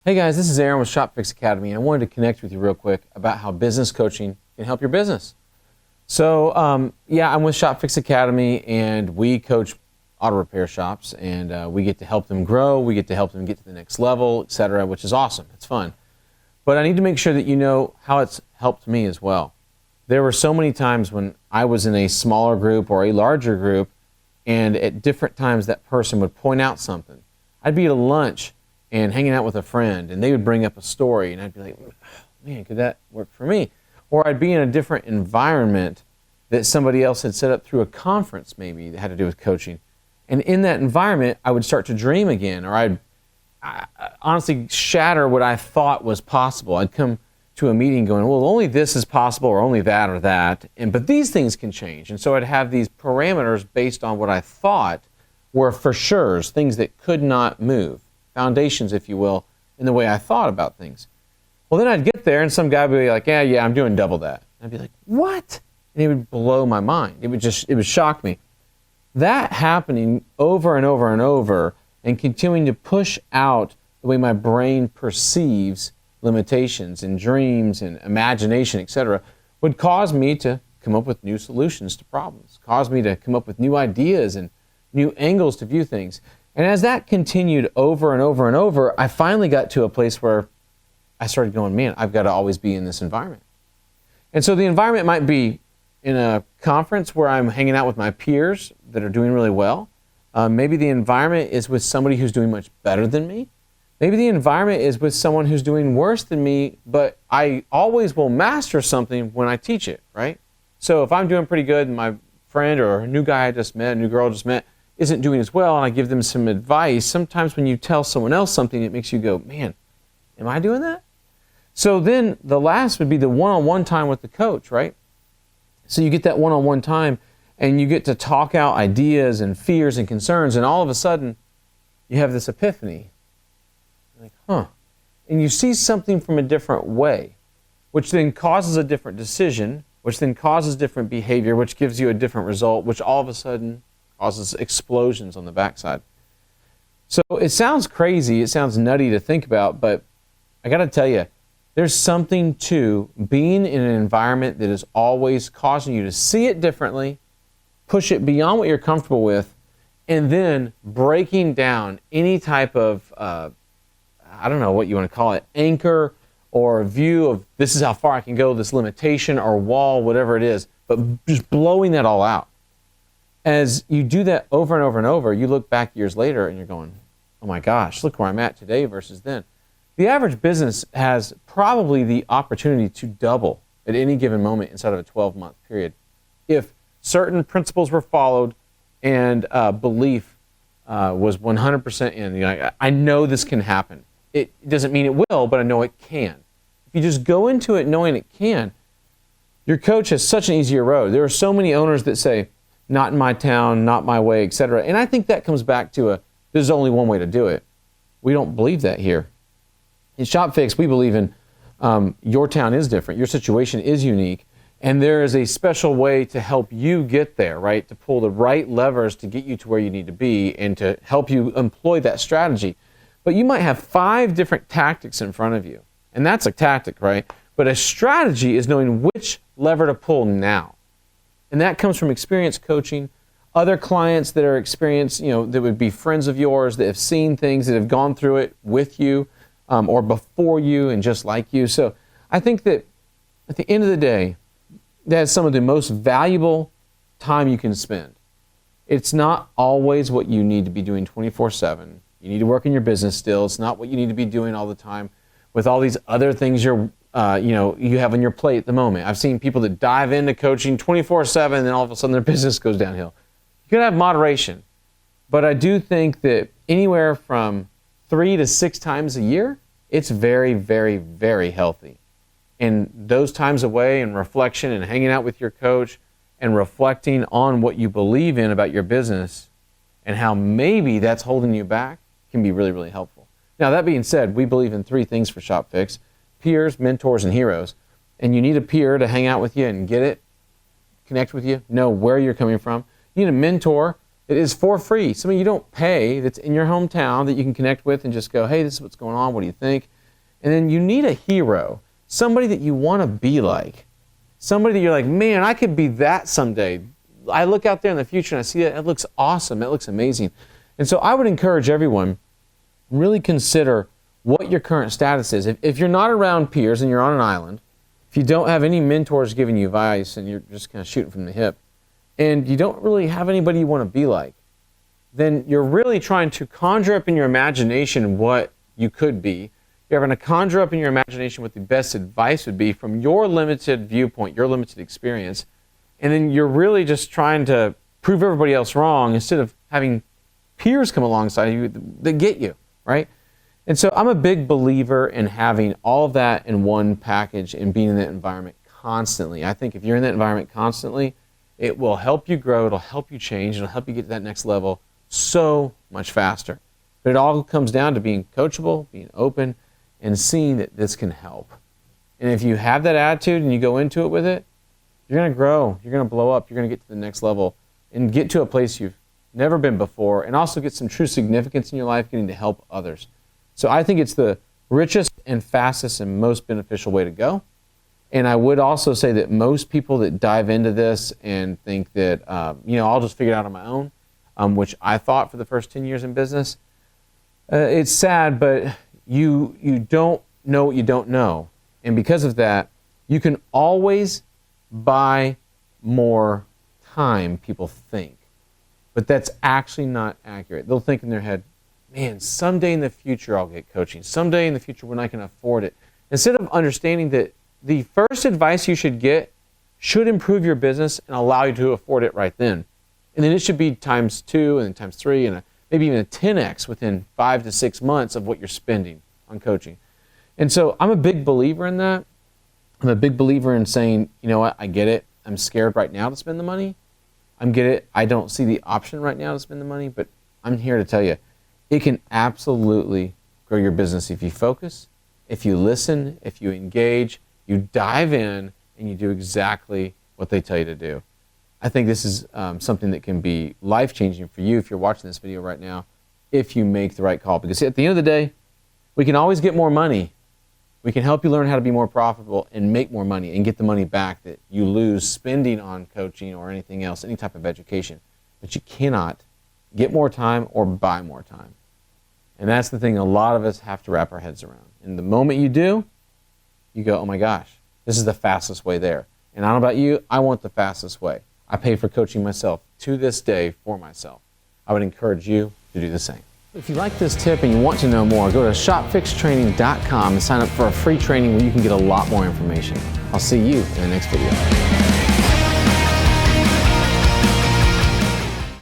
Hey guys, this is Aaron with ShopFix Academy, and I wanted to connect with you real quick about how business coaching can help your business. So, I'm with ShopFix Academy, and we coach auto repair shops, and we get to help them grow, we get to help them get to the next level, etc., which is awesome. It's fun. But I need to make sure that you know how it's helped me as well. There were so many times when I was in a smaller group or a larger group, and at different times that person would point out something. I'd be at a lunch and hanging out with a friend, and they would bring up a story, and I'd be like, man, could that work for me? Or I'd be in a different environment that somebody else had set up through a conference maybe that had to do with coaching. And in that environment, I would start to dream again, or I'd honestly shatter what I thought was possible. I'd come to a meeting going, well, only this is possible, or only that or that, but these things can change. And so I'd have these parameters based on what I thought were for sure's, things that could not move. Foundations, if you will, in the way I thought about things. Well, then I'd get there and some guy would be like, yeah, I'm doing double that. And I'd be like, what? And it would blow my mind. It would shock me. That happening over and over and over and continuing to push out the way my brain perceives limitations and dreams and imagination, etc., would cause me to come up with new solutions to problems, cause me to come up with new ideas and new angles to view things. And as that continued over and over and over, I finally got to a place where I started going, man, I've got to always be in this environment. And so the environment might be in a conference where I'm hanging out with my peers that are doing really well. Maybe the environment is with somebody who's doing much better than me. Maybe the environment is with someone who's doing worse than me, but I always will master something when I teach it, right? So if I'm doing pretty good and my friend or a new guy I just met, a new girl I just met, isn't doing as well, and I give them some advice, sometimes when you tell someone else something, it makes you go, man, am I doing that? So then the last would be the one-on-one time with the coach, right? So you get that one-on-one time, and you get to talk out ideas and fears and concerns, and all of a sudden, you have this epiphany. Like, and you see something from a different way, which then causes a different decision, which then causes different behavior, which gives you a different result, which all of a sudden causes explosions on the backside. So it sounds crazy, it sounds nutty to think about, but I got to tell you, there's something to being in an environment that is always causing you to see it differently, push it beyond what you're comfortable with, and then breaking down any type of, I don't know what you want to call it, anchor or view of this is how far I can go, this limitation or wall, whatever it is, but just blowing that all out. As you do that over and over and over, you look back years later and you're going, oh my gosh, look where I'm at today versus then. The average business has probably the opportunity to double at any given moment inside of a 12-month period if certain principles were followed and belief was 100% in. You know, I know this can happen. It doesn't mean it will, but I know it can. If you just go into it knowing it can, your coach has such an easier road. There are so many owners that say, not in my town, not my way, etc. And I think that comes back to there's only one way to do it. We don't believe that here. In ShopFix, we believe in your town is different, your situation is unique, and there is a special way to help you get there, right? To pull the right levers to get you to where you need to be and to help you employ that strategy. But you might have 5 different tactics in front of you, and that's a tactic, right? But a strategy is knowing which lever to pull now. And that comes from experience coaching, other clients that are experienced, that would be friends of yours that have seen things, that have gone through it with you or before you and just like you. So I think that at the end of the day, that's some of the most valuable time you can spend. It's not always what you need to be doing 24/7. You need to work in your business still. It's not what you need to be doing all the time with all these other things you have on your plate at the moment. I've seen people that dive into coaching 24/7 and then all of a sudden their business goes downhill. You gotta have moderation. But I do think that anywhere from 3 to 6 times a year, it's very, very, very healthy. And those times away and reflection and hanging out with your coach and reflecting on what you believe in about your business and how maybe that's holding you back can be really, really helpful. Now, that being said, we believe in 3 things for ShopFix: peers, mentors, and heroes. And you need a peer to hang out with you and get it, connect with you, know where you're coming from. You need a mentor that is for free, somebody you don't pay, that's in your hometown that you can connect with and just go, hey, this is what's going on, what do you think? And then you need a hero, somebody that you want to be like, somebody that you're like, man, I could be that someday. I look out there in the future and I see it looks awesome, it looks amazing. And so I would encourage everyone, really consider what your current status is. If you're not around peers and you're on an island, if you don't have any mentors giving you advice and you're just kind of shooting from the hip, and you don't really have anybody you want to be like, then you're really trying to conjure up in your imagination what you could be. You're going to conjure up in your imagination what the best advice would be from your limited viewpoint, your limited experience, and then you're really just trying to prove everybody else wrong instead of having peers come alongside you that get you, right? And so I'm a big believer in having all of that in one package and being in that environment constantly. I think if you're in that environment constantly, it will help you grow, it'll help you change, it'll help you get to that next level so much faster. But it all comes down to being coachable, being open, and seeing that this can help. And if you have that attitude and you go into it with it, you're going to grow, you're going to blow up, you're going to get to the next level and get to a place you've never been before, and also get some true significance in your life getting to help others. So I think it's the richest and fastest and most beneficial way to go. And I would also say that most people that dive into this and think that, I'll just figure it out on my own, which I thought for the first 10 years in business, it's sad, but you don't know what you don't know. And because of that, you can always buy more time, people think. But that's actually not accurate. They'll think in their head, man, someday in the future I'll get coaching. Someday in the future when I can afford it. Instead of understanding that the first advice you should get should improve your business and allow you to afford it right then. And then it should be times 2 and then times 3 and maybe even a 10x within 5 to 6 months of what you're spending on coaching. And so I'm a big believer in that. I'm a big believer in saying, you know what, I get it. I'm scared right now to spend the money. I don't see the option right now to spend the money, but I'm here to tell you, it can absolutely grow your business if you focus, if you listen, if you engage, you dive in, and you do exactly what they tell you to do. I think this is something that can be life-changing for you if you're watching this video right now, if you make the right call. Because at the end of the day, we can always get more money. We can help you learn how to be more profitable and make more money and get the money back that you lose spending on coaching or anything else, any type of education. But you cannot get more time or buy more time. And that's the thing a lot of us have to wrap our heads around. And the moment you do, you go, oh my gosh, this is the fastest way there. And I don't know about you, I want the fastest way. I pay for coaching myself to this day for myself. I would encourage you to do the same. If you like this tip and you want to know more, go to shopfixtraining.com and sign up for a free training where you can get a lot more information. I'll see you in the next video.